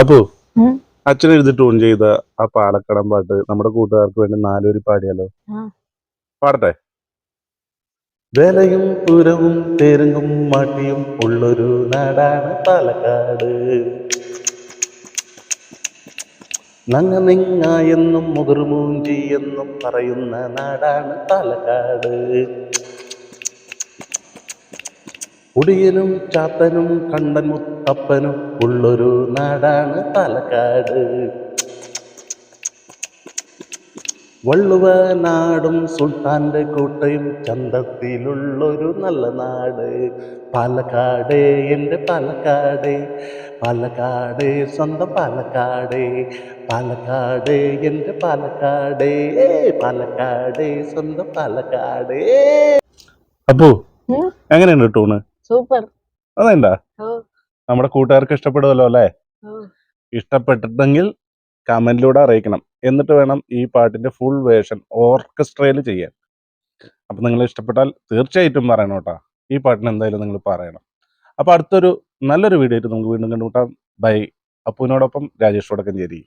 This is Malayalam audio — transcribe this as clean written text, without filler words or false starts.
അപ്പോ ഉം. അച്ഛൻ എഴുതി ട്യൂൺ ചെയ്ത ആ പാലക്കടം പാട്ട് നമ്മുടെ കൂട്ടുകാർക്ക് വേണ്ടി നാലുപേര് പാടിയാലോ? ആ. പാടട്ടെ. വേലയും പൂരവും തേരുങ്കും മാട്ടിയും ഉള്ളൊരു നാടാണ് പാലക്കാട്. നങ്ങ നിങ്ങ എന്നും മുതിർമൂഞ്ചി എന്നും പറയുന്ന നാടാണ് പാലക്കാട്. കുടിയനും ചാത്തനും കണ്ടൻ മുത്തപ്പനും ഉള്ളൊരു നാടാണ് പാലക്കാട്. വള്ളുവനാടും സുൽത്താന്റെ കോട്ടയും ചന്തത്തിലുള്ളൊരു നല്ല നാട് പാലക്കാട്. എൻ്റെ പാലക്കാട്, പാലക്കാട് സ്വന്തം പാലക്കാട്, പാലക്കാട് എൻ്റെ പാലക്കാട്, പാലക്കാട് സ്വന്തം പാലക്കാട്. അപ്പോ ഉം. എങ്ങനെയുണ്ട് ടൂണ്? സൂപ്പർ. അതെന്താ ഓ. നമ്മുടെ കൂട്ടുകാർക്ക് ഇഷ്ടപ്പെടുമല്ലോ അല്ലേ? ഓ. ഇഷ്ടപ്പെട്ടിട്ടെങ്കിൽ കമന്റിലൂടെ അറിയിക്കണം. എന്നിട്ട് വേണം ഈ പാട്ടിന്റെ ഫുൾ വേർഷൻ ഓർക്കസ്ട്രയിൽ ചെയ്യാൻ. അപ്പം നിങ്ങൾ ഇഷ്ടപ്പെട്ടാൽ തീർച്ചയായിട്ടും പറയണം കേട്ടോ. ഈ പാട്ടിന് എന്തായാലും നിങ്ങൾ പറയണം. അപ്പോൾ അടുത്തൊരു നല്ലൊരു വീഡിയോ ആയിട്ട് നമുക്ക് വീണ്ടും കണ്ടുമുട്ടാം. ബൈ. അപ്പുവിനോടൊപ്പം രാജേഷ് വടക്കഞ്ചേരി.